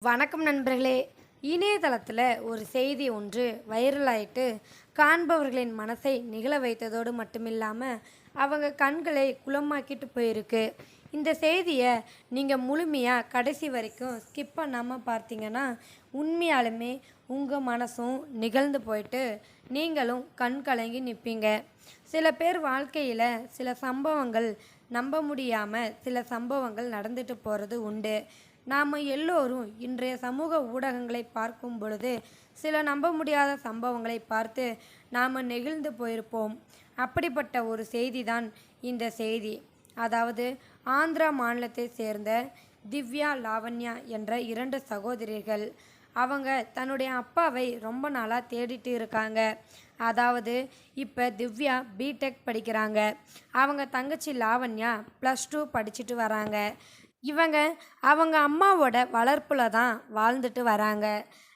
வணக்கம் நண்பர்களே. இணையதளத்தில் ஒரு செய்தி ஒன்று வைரலாயிட்டு காண்பவர்களின் மனசை நிகழ வைத்ததோடு மட்டுமில்லாமல் அவங்க கண்களை குளமாக்கிட்டு போயிருக்கு. இந்த செய்தியை நீங்கள் முழுமையாக கடைசி வரைக்கும் ஸ்கிப் பண்ணாமல் பார்த்தீங்கன்னா உண்மையாலுமே உங்கள் மனசும் நிகழ்ந்து போயிட்டு நீங்களும் கண் கலங்கி நிற்பீங்க. சில பேர் வாழ்க்கையில் சில சம்பவங்கள் நம்ப முடியாமல் சில சம்பவங்கள் நடந்துட்டு போகிறது உண்டு. நாம் எல்லோரும் இன்றைய சமூக ஊடகங்களை பார்க்கும் பொழுது சில நம்ப முடியாத சம்பவங்களை பார்த்து நாம் நெகிழ்ந்து போயிருப்போம். அப்படிப்பட்ட ஒரு செய்தி தான் இந்த செய்தி. அதாவது ஆந்திரா மாநிலத்தை சேர்ந்த திவ்யா, லாவண்யா என்ற 2 சகோதரிகள். அவங்க தன்னுடைய அப்பாவை ரொம்ப நாளாக தேடிட்டு இருக்காங்க. அதாவது இப்போ திவ்யா பிடெக் படிக்கிறாங்க. அவங்க தங்கச்சி லாவண்யா +2 படிச்சுட்டு வராங்க. இவங்க அவங்க அம்மாவோட வளர்ப்பில் தான் வாழ்ந்துட்டு வராங்க.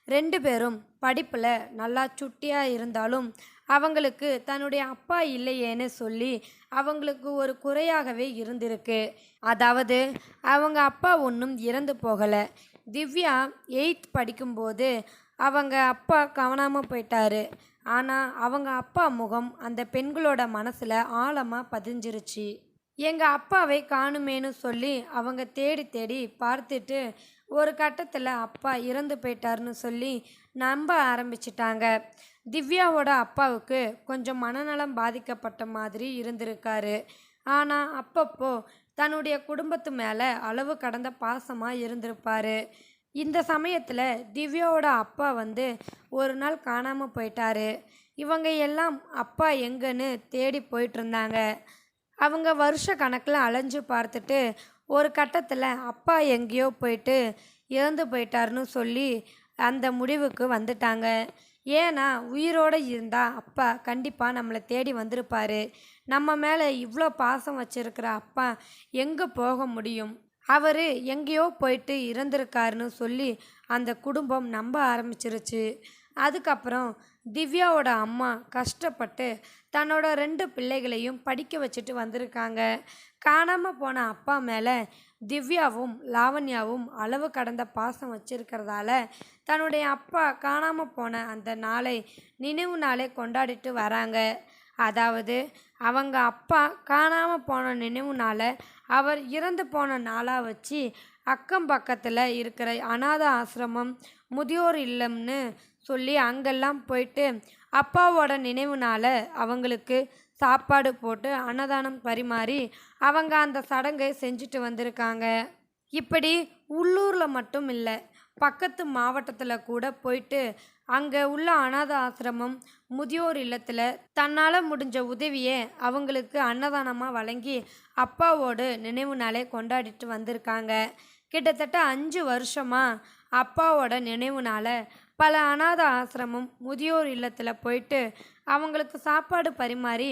2 பேரும் படிப்பில் நல்லா சுட்டியாக இருந்தாலும் அவங்களுக்கு தன்னுடைய அப்பா இல்லையேன்னு சொல்லி அவங்களுக்கு ஒரு குறையாகவே இருந்திருக்கு. அதாவது அவங்க அப்பா ஒன்றும் இறந்து போகலை. திவ்யா 8th படிக்கும்போது அவங்க அப்பா காணாமல் போயிட்டாரு. ஆனால் அவங்க அப்பா முகம் அந்த பெண்களோட மனசில் ஆழமாக பதிஞ்சிருச்சு. எங்கள் அப்பாவை காணுமேன்னு சொல்லி அவங்க தேடி தேடி பார்த்துட்டு ஒரு கட்டத்தில் அப்பா இறந்து போயிட்டாருன்னு சொல்லி நம்ப ஆரம்பிச்சிட்டாங்க. திவ்யாவோட அப்பாவுக்கு கொஞ்சம் மனநலம் பாதிக்கப்பட்ட மாதிரி இருந்திருக்காரு. ஆனால் அப்பப்போ தன்னுடைய குடும்பத்து மேலே அளவு கடந்த பாசமாக இருந்திருப்பார். இந்த சமயத்தில் திவ்யாவோட அப்பா ஒரு நாள் காணாமல் போயிட்டாரு. இவங்க எல்லாம் அப்பா எங்கன்னு தேடி போயிட்டு இருந்தாங்க. அவங்க வருஷ கணக்கில் அலைஞ்சு பார்த்துட்டு ஒரு கட்டத்தில் அப்பா எங்கேயோ போயிட்டு இறந்து போயிட்டாருன்னு சொல்லி அந்த முடிவுக்கு வந்துட்டாங்க. ஏன்னா உயிரோடு இருந்தால் அப்பா கண்டிப்பாக நம்மளை தேடி வந்திருப்பார். நம்ம மேலே இவ்வளோ பாசம் வச்சுருக்கிற அப்பா எங்கே போக முடியும்? அவர் எங்கேயோ போயிட்டு இறந்துருக்காருன்னு சொல்லி அந்த குடும்பம் நம்ப ஆரம்பிச்சிருச்சு. அதுக்கப்புறம் திவ்யாவோட அம்மா கஷ்டப்பட்டு தன்னோட 2 பிள்ளைகளையும் படிக்க வச்சுட்டு வந்திருக்காங்க. காணாமல் போன அப்பா மேலே திவ்யாவும் லாவண்யாவும் அளவு கடந்த பாசம் வச்சிருக்கிறதால தன்னுடைய அப்பா காணாமல் போன அந்த நாளை நினைவு நாளை கொண்டாடிட்டு வராங்க. அதாவது அவங்க அப்பா காணாமல் போன நினைவு நாளை அவர் இறந்து போன நாளாக வச்சு அக்கம் பக்கத்தில் இருக்கிற அனாதை ஆசிரமம், முதியோர் இல்லம்னு சொல்லி அங்கெல்லாம் போயிட்டு அப்பாவோட நினைவுனால அவங்களுக்கு சாப்பாடு போட்டு அன்னதானம் பரிமாறி அவங்க அந்த சடங்கை செஞ்சுட்டு வந்திருக்காங்க. இப்படி உள்ளூரில் மட்டும் இல்லை, பக்கத்து மாவட்டத்தில் கூட போயிட்டு அங்கே உள்ள அனாதை ஆசிரமம், முதியோர் இல்லத்தில் தன்னால் முடிஞ்ச உதவியை அவங்களுக்கு அன்னதானமாக வழங்கி அப்பாவோட நினைவு நாளை கொண்டாடிட்டு வந்திருக்காங்க. கிட்டத்தட்ட 5 வருஷமாக அப்பாவோட நினைவு நாளை பல அனாத ஆசிரமம், முதியோர் இல்லத்தில் போயிட்டு அவங்களுக்கு சாப்பாடு பரிமாறி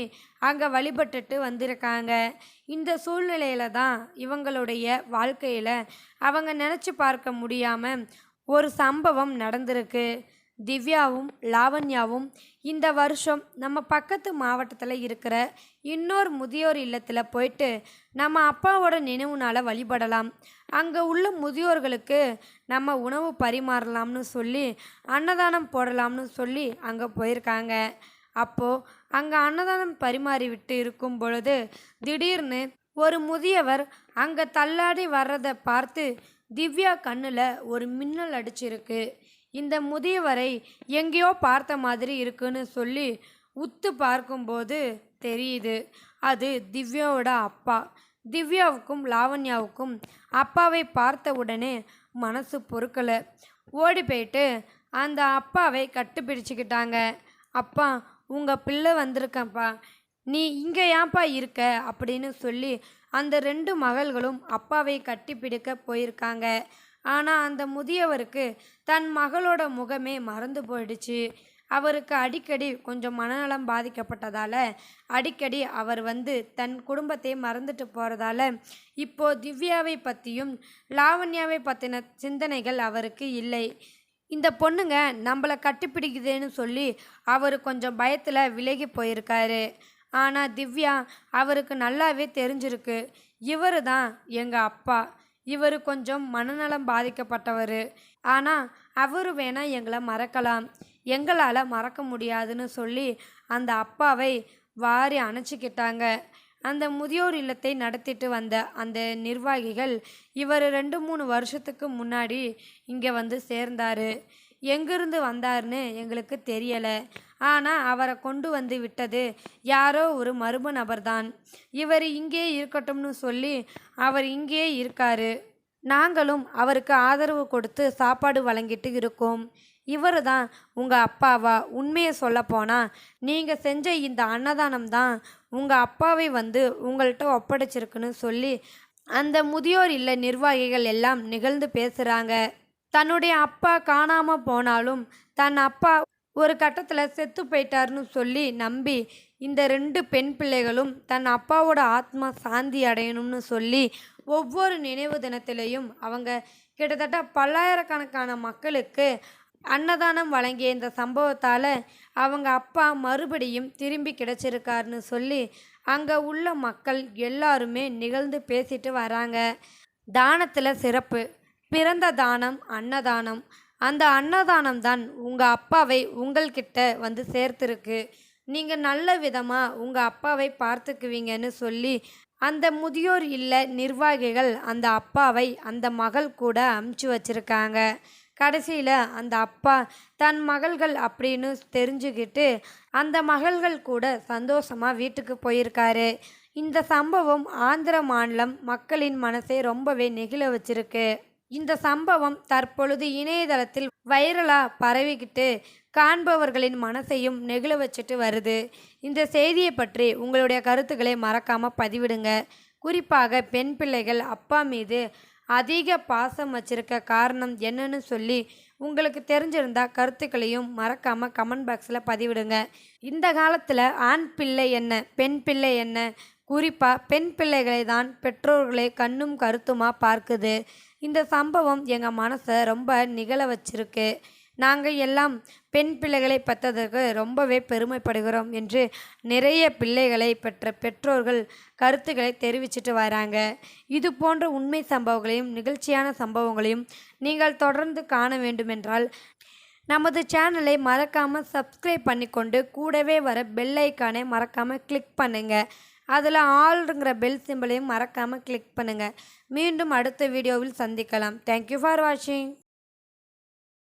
அங்கே வழிபட்டுட்டு வந்திருக்காங்க. இந்த சூழ்நிலையில தான் இவங்களுடைய வாழ்க்கையில் அவங்க நினச்சி பார்க்க முடியாமல் ஒரு சம்பவம் நடந்திருக்கு. திவ்யாவும் லாவண்யாவும் இந்த வருஷம் நம்ம பக்கத்து மாவட்டத்தில் இருக்கிற இன்னொரு முதியோர் இல்லத்தில் போயிட்டு நம்ம அப்பாவோட நினைவு நாளை வழிபடலாம், அங்கே உள்ள முதியோர்களுக்கு நம்ம உணவு பரிமாறலாம்னு சொல்லி அன்னதானம் போடலாம்னு சொல்லி அங்கே போயிருக்காங்க. அப்போது அங்கே அன்னதானம் பரிமாறி விட்டு இருக்கும் பொழுது திடீர்னு ஒரு முதியவர் அங்கே தள்ளாடி வர்றதை பார்த்து திவ்யா கண்ணில் ஒரு மின்னல் அடிச்சிருக்கு. இந்த முதியவரை எங்கேயோ பார்த்த மாதிரி இருக்குன்னு சொல்லி உத்து பார்க்கும்போது தெரியுது அது திவ்யாவோட அப்பா. திவ்யாவுக்கும் லாவண்யாவுக்கும் அப்பாவை பார்த்த உடனே மனசு பொறுக்கலை. ஓடி போயிட்டு அந்த அப்பாவை கட்டுப்பிடிச்சிக்கிட்டாங்க. அப்பா, உங்கள் பிள்ளை வந்திருக்கேன்ப்பா, நீ இங்கே ஏன்ப்பா இருக்க அப்படின்னு சொல்லி அந்த 2 மகள்களும் அப்பாவை கட்டிப்பிடிக்க போயிருக்காங்க. ஆனால் அந்த முதியவருக்கு தன் மகளோட முகமே மறந்து போயிடுச்சு. அவருக்கு அடிக்கடி கொஞ்சம் மனநலம் பாதிக்கப்பட்டதால் அடிக்கடி அவர் தன் குடும்பத்தை மறந்துட்டு போகிறதால இப்போது திவ்யாவை பற்றியும் லாவண்யாவை பற்றின சிந்தனைகள் அவருக்கு இல்லை. இந்த பொண்ணுங்க நம்மளை கட்டிப்பிடிக்குதுன்னு சொல்லி அவர் கொஞ்சம் பயத்தில் விலகி போயிருக்காரு. ஆனால் திவ்யா அவருக்கு நல்லாவே தெரிஞ்சிருக்கு, இவர் தான் எங்கள் அப்பா, இவர் கொஞ்சம் மனநலம் பாதிக்கப்பட்டவர். ஆனால் அவர் வேணா எங்களை மறக்கலாம், எங்களால் மறக்க முடியாதுன்னு சொல்லி அந்த அப்பாவை வாரி அணைச்சிக்கிட்டாங்க. அந்த முதியோர் இல்லத்தை நடத்திட்டு வந்த அந்த நிர்வாகிகள் இவர் 2-3 வருஷத்துக்கு முன்னாடி இங்கே வந்து சேர்ந்தாரு. எங்கிருந்து வந்தாருன்னு எங்களுக்கு தெரியலை. ஆனால் அவரை கொண்டு வந்து விட்டது யாரோ ஒரு மர்ம நபர்தான். இவர் இங்கே இருக்கட்டும்னு சொல்லி அவர் இங்கேயே இருக்காரு. நாங்களும் அவருக்கு ஆதரவு கொடுத்து சாப்பாடு வழங்கிட்டு இருக்கோம். இவர் தான் உங்கள் அப்பாவா? உண்மையை சொல்லப்போனால் நீங்கள் செஞ்ச இந்த அன்னதானம் தான் உங்கள் அப்பாவை வந்து உங்கள்கிட்ட ஒப்படைச்சிருக்குன்னு சொல்லி அந்த முதியோர் இல்ல நிர்வாகிகள் எல்லாம் நிகழ்ந்து பேசுகிறாங்க. தன்னுடைய அப்பா காணாமல் போனாலும் தன் அப்பா ஒரு கட்டத்தில் செத்து போயிட்டாருன்னு சொல்லி நம்பி இந்த 2 பெண் பிள்ளைகளும் தன் அப்பாவோட ஆத்மா சாந்தி அடையணும்னு சொல்லி ஒவ்வொரு நினைவு தினத்திலையும் அவங்க கிட்டத்தட்ட பல்லாயிரக்கணக்கான மக்களுக்கு அன்னதானம் வழங்கிய இந்த சம்பவத்தால் அவங்க அப்பா மறுபடியும் திரும்பி கிடைச்சிருக்காருன்னு சொல்லி அங்கே உள்ள மக்கள் எல்லாருமே நிகழ்ந்து பேசிட்டு வராங்க. தானத்தில் சிறப்பு. பிறந்த தானம் அன்னதானம். அந்த அன்னதானம் தான் உங்கள் அப்பாவை உங்கள்கிட்ட வந்து சேர்த்துருக்கு. நீங்கள் நல்ல விதமாக உங்கள் அப்பாவை பார்த்துக்குவீங்கன்னு சொல்லி அந்த முதியோர் இல்ல நிர்வாகிகள் அந்த அப்பாவை அந்த மகள் கூட அமுச்சு வச்சிருக்காங்க. கடைசியில் அந்த அப்பா தன் மகள்கள் அப்படின்னு தெரிஞ்சுக்கிட்டு அந்த மகள்கள் கூட சந்தோஷமாக வீட்டுக்கு போயிருக்காரு. இந்த சம்பவம் ஆந்திர மாநிலம் மக்களின் மனசை ரொம்பவே நெகிழ வச்சிருக்கு. இந்த சம்பவம் தற்பொழுது இணையதளத்தில் வைரலாக பரவிக்கிட்டு காண்பவர்களின் மனசையும் நெகிழ வச்சுட்டு வருது. இந்த செய்தியை பற்றி உங்களுடைய கருத்துக்களை மறக்காமல் பதிவிடுங்க. குறிப்பாக பெண் பிள்ளைகள் அப்பா மீது அதிக பாசம் வச்சிருக்க காரணம் என்னன்னு சொல்லி உங்களுக்கு தெரிஞ்சிருந்தா கருத்துக்களையும் மறக்காமல் கமெண்ட் பாக்ஸில் பதிவிடுங்க. இந்த காலத்தில் ஆண் பிள்ளை என்ன பெண் பிள்ளை என்ன, குறிப்பாக பெண் பிள்ளைகளை தான் பெற்றோர்களை கண்ணும் கருத்துமாக பார்க்குது. இந்த சம்பவம் எங்கள் மனசை ரொம்ப நிகழ வச்சிருக்கு. நாங்கள் எல்லாம் பெண் பிள்ளைகளை பெற்றதற்கு ரொம்பவே பெருமைப்படுகிறோம் என்று நிறைய பிள்ளைகளை பெற்ற பெற்றோர்கள் கருத்துக்களை தெரிவிச்சிட்டு வராங்க. இது போன்ற உண்மை சம்பவங்களையும் நிகழ்ச்சியான சம்பவங்களையும் நீங்கள் தொடர்ந்து காண வேண்டுமென்றால் நமது சேனலை மறக்காமல் சப்ஸ்கிரைப் பண்ணிக்கொண்டு கூடவே வர பெல் ஐக்கானை மறக்காமல் கிளிக் பண்ணுங்கள். அதில் ஆல்ங்கிற பெல் சிம்பிளையும் மறக்காமல் கிளிக் பண்ணுங்கள். மீண்டும் அடுத்த வீடியோவில் சந்திக்கலாம். தேங்க்யூ ஃபார் வாட்சிங்.